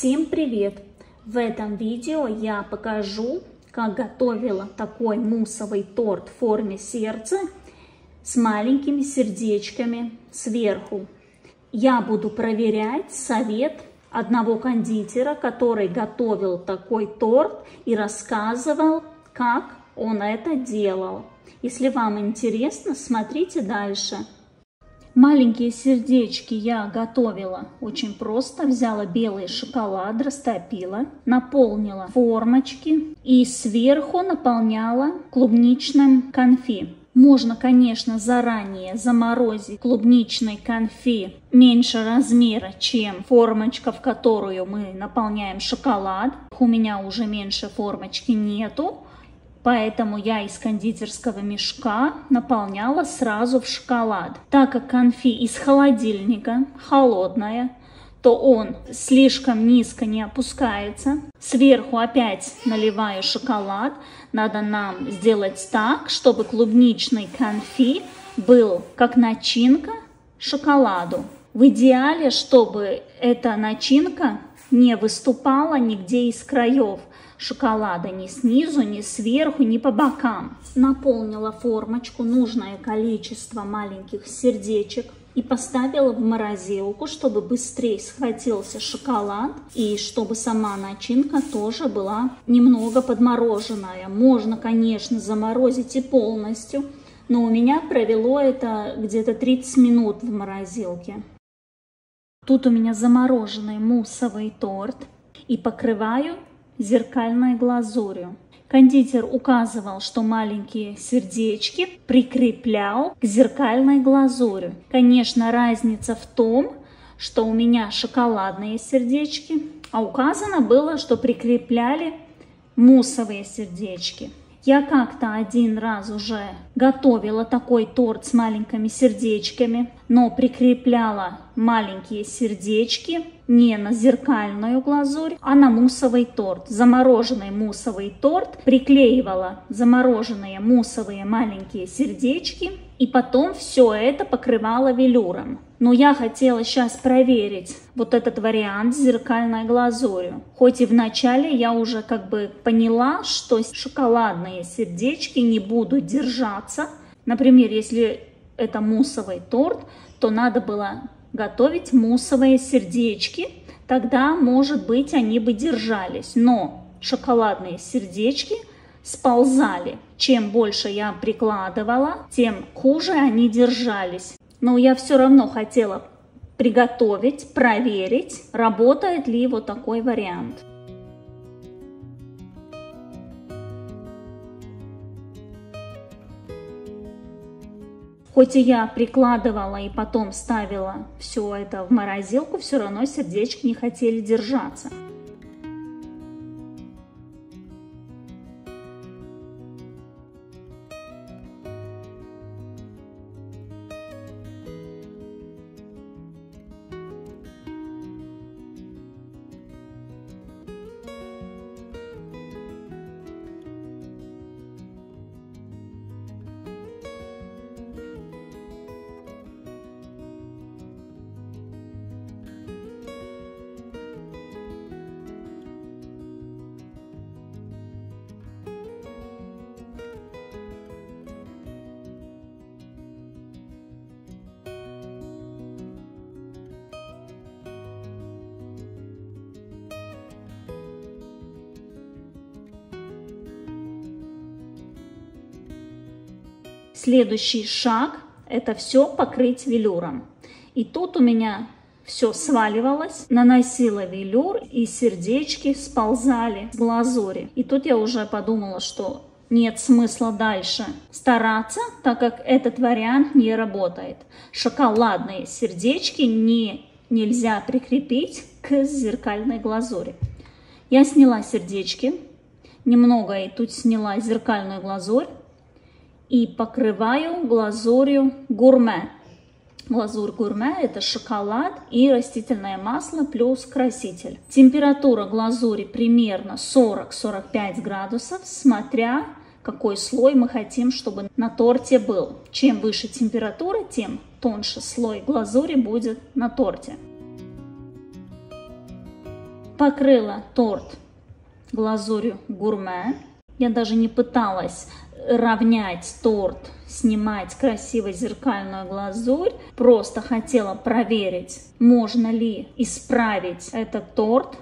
Всем привет! В этом видео я покажу, как готовила такой муссовый торт в форме сердца с маленькими сердечками сверху. Я буду проверять совет одного кондитера, который готовил такой торт и рассказывал, как он это делал. Если вам интересно, смотрите дальше. Маленькие сердечки я готовила очень просто. Взяла белый шоколад, растопила, наполнила формочки и сверху наполняла клубничным конфи. Можно, конечно, заранее заморозить клубничный конфи меньше размера, чем формочка, в которую мы наполняем шоколад. У меня уже меньше формочки нету. Поэтому я из кондитерского мешка наполняла сразу в шоколад. Так как конфи из холодильника холодная, то он слишком низко не опускается. Сверху опять наливаю шоколад. Надо нам сделать так, чтобы клубничный конфи был как начинка шоколаду. В идеале, чтобы эта начинка не выступала нигде из краев шоколада, ни снизу, ни сверху, ни по бокам. Наполнила формочку нужное количество маленьких сердечек и поставила в морозилку, чтобы быстрее схватился шоколад и чтобы сама начинка тоже была немного подмороженная. Можно, конечно, заморозить и полностью, но у меня провело это где-то 30 минут в морозилке. Тут у меня замороженный муссовый торт и покрываю зеркальной глазурью. Кондитер указывал, что маленькие сердечки прикреплял к зеркальной глазури. Конечно, разница в том, что у меня шоколадные сердечки, а указано было, что прикрепляли муссовые сердечки. Я как-то один раз уже готовила такой торт с маленькими сердечками, но прикрепляла маленькие сердечки не на зеркальную глазурь, а на муссовый торт. Замороженный муссовый торт приклеивала замороженные муссовые маленькие сердечки и потом все это покрывала велюром. Но я хотела сейчас проверить вот этот вариант с зеркальной глазурью. Хоть и вначале я уже как бы поняла, что шоколадные сердечки не будут держаться. Например, если это муссовый торт, то надо было готовить муссовые сердечки. Тогда, может быть, они бы держались. Но шоколадные сердечки сползали. Чем больше я прикладывала, тем хуже они держались. Но я все равно хотела приготовить, проверить, работает ли вот такой вариант. Хоть и я прикладывала и потом ставила все это в морозилку, все равно сердечки не хотели держаться. Следующий шаг – это все покрыть велюром. И тут у меня все сваливалось, наносила велюр, и сердечки сползали с глазури. И тут я уже подумала, что нет смысла дальше стараться, так как этот вариант не работает. Шоколадные сердечки нельзя прикрепить к зеркальной глазури. Я сняла сердечки, немного и тут сняла зеркальную глазурь. И покрываю глазурью гурме. Глазурь гурме – это шоколад и растительное масло плюс краситель. Температура глазури примерно 40-45 градусов, смотря какой слой мы хотим, чтобы на торте был. Чем выше температура, тем тоньше слой глазури будет на торте. Покрыла торт глазурью гурме. Я даже не пыталась равнять торт, снимать красиво зеркальную глазурь. Просто хотела проверить, можно ли исправить этот торт.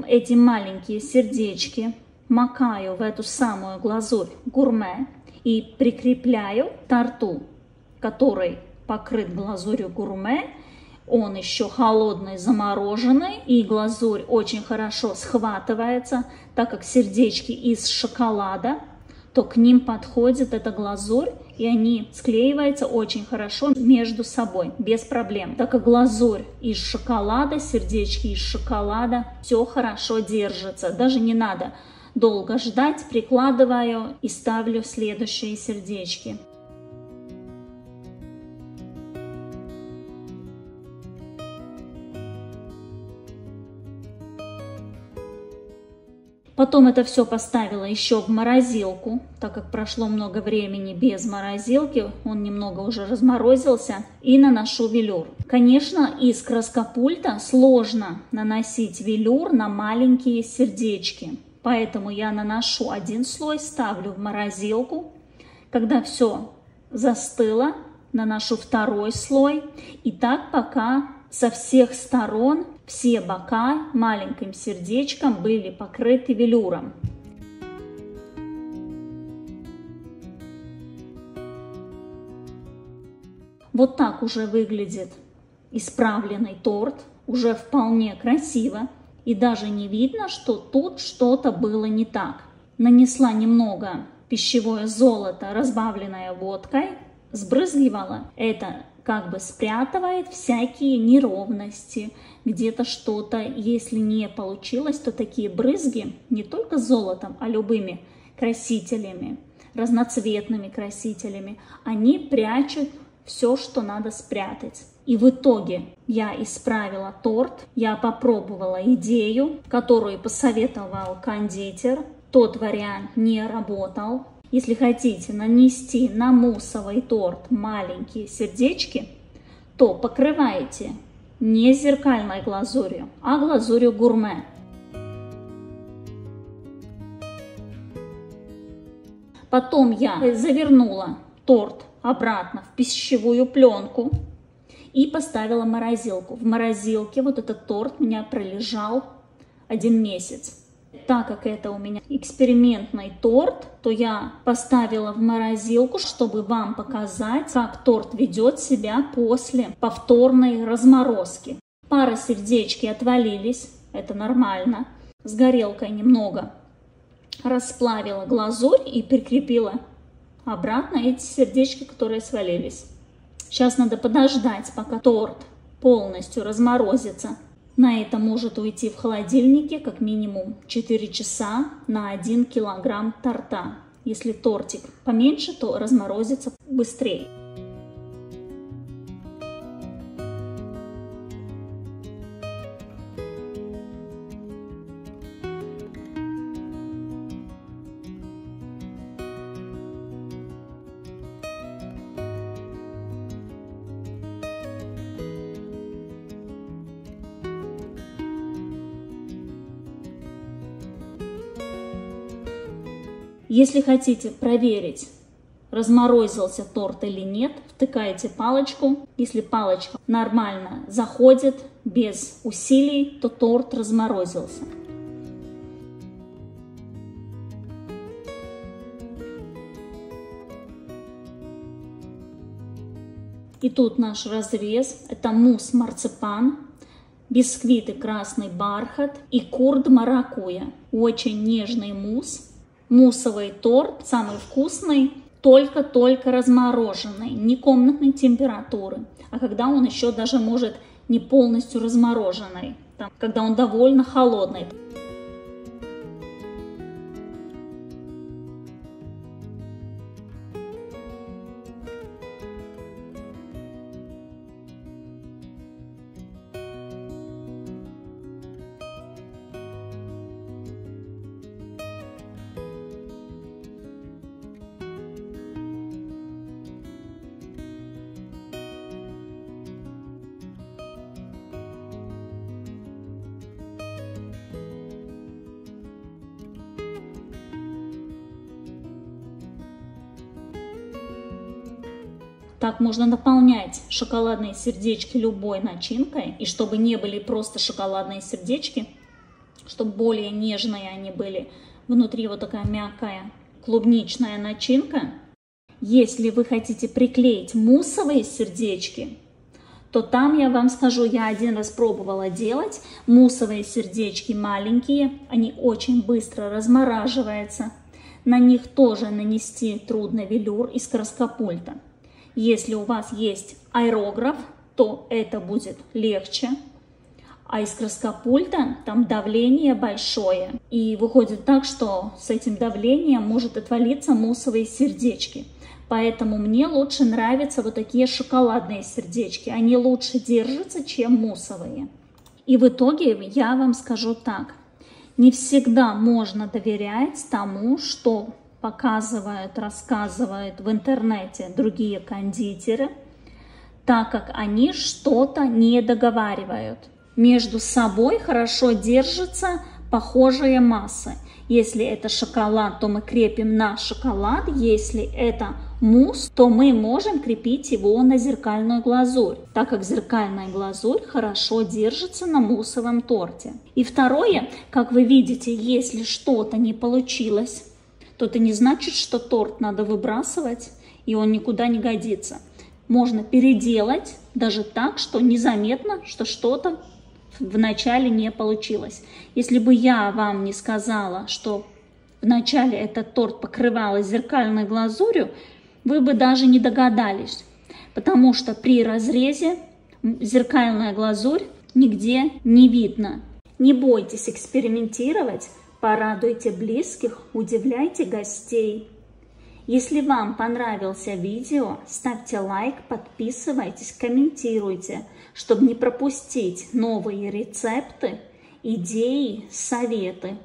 Эти маленькие сердечки макаю в эту самую глазурь гурме и прикрепляю к торту, который покрыт глазурью гурме. Он еще холодный, замороженный, и глазурь очень хорошо схватывается, так как сердечки из шоколада, то к ним подходит эта глазурь, и они склеиваются очень хорошо между собой, без проблем. Так как глазурь из шоколада, сердечки из шоколада, все хорошо держится. Даже не надо долго ждать, прикладываю и ставлю следующие сердечки. Потом это все поставила еще в морозилку, так как прошло много времени без морозилки, он немного уже разморозился, и наношу велюр. Конечно, из краскопульта сложно наносить велюр на маленькие сердечки, поэтому я наношу один слой, ставлю в морозилку. Когда все застыло, наношу второй слой, и так пока со всех сторон все бока маленьким сердечком были покрыты велюром. Вот так уже выглядит исправленный торт, уже вполне красиво, и даже не видно, что тут что-то было не так. Нанесла немного пищевое золото, разбавленное водкой, сбрызгивала это, как бы спрятывает всякие неровности, где-то что-то, если не получилось, то такие брызги не только золотом, а любыми красителями, разноцветными красителями, они прячут все, что надо спрятать. И в итоге я исправила торт, я попробовала идею, которую посоветовал кондитер, тот вариант не работал. Если хотите нанести на муссовый торт маленькие сердечки, то покрывайте не зеркальной глазурью, а глазурью гурме. Потом я завернула торт обратно в пищевую пленку и поставила в морозилку. В морозилке вот этот торт у меня пролежал 1 месяц. Так как это у меня экспериментный торт, то я поставила в морозилку, чтобы вам показать, как торт ведет себя после повторной разморозки. Пара сердечки отвалились, это нормально. С горелкой немного расплавила глазурь и прикрепила обратно эти сердечки, которые свалились. Сейчас надо подождать, пока торт полностью разморозится. На это может уйти в холодильнике как минимум 4 часа на 1 килограмм торта. Если тортик поменьше, то разморозится быстрее. Если хотите проверить, разморозился торт или нет, втыкаете палочку. Если палочка нормально заходит, без усилий, то торт разморозился. И тут наш разрез. Это мусс марципан, бисквиты красный бархат и курд маракуйя. Очень нежный мусс. Муссовый торт, самый вкусный, только-только размороженный, не комнатной температуры, а когда он еще даже может не полностью размороженный, когда он довольно холодный. Так можно наполнять шоколадные сердечки любой начинкой. И чтобы не были просто шоколадные сердечки, чтобы более нежные они были. Внутри вот такая мягкая клубничная начинка. Если вы хотите приклеить муссовые сердечки, то там я вам скажу, я один раз пробовала делать. Муссовые сердечки маленькие, они очень быстро размораживаются. На них тоже нанести трудно велюр из краскопульта. Если у вас есть аэрограф, то это будет легче. А из краскопульта там давление большое. И выходит так, что с этим давлением может отвалиться муссовые сердечки. Поэтому мне лучше нравятся вот такие шоколадные сердечки. Они лучше держатся, чем муссовые. И в итоге я вам скажу так. Не всегда можно доверять тому, что показывают, рассказывают в интернете другие кондитеры, так как они что-то не договаривают. Между собой хорошо держатся похожие массы. Если это шоколад, то мы крепим на шоколад. Если это мусс, то мы можем крепить его на зеркальную глазурь, так как зеркальная глазурь хорошо держится на муссовом торте. И второе, как вы видите, если что-то не получилось, то это не значит, что торт надо выбрасывать, и он никуда не годится. Можно переделать даже так, что незаметно, что что-то вначале не получилось. Если бы я вам не сказала, что вначале этот торт покрывалась зеркальной глазурью, вы бы даже не догадались, потому что при разрезе зеркальная глазурь нигде не видно. Не бойтесь экспериментировать, порадуйте близких, удивляйте гостей. Если вам понравилось видео, ставьте лайк, подписывайтесь, комментируйте, чтобы не пропустить новые рецепты, идеи, советы.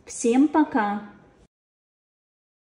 Всем пока!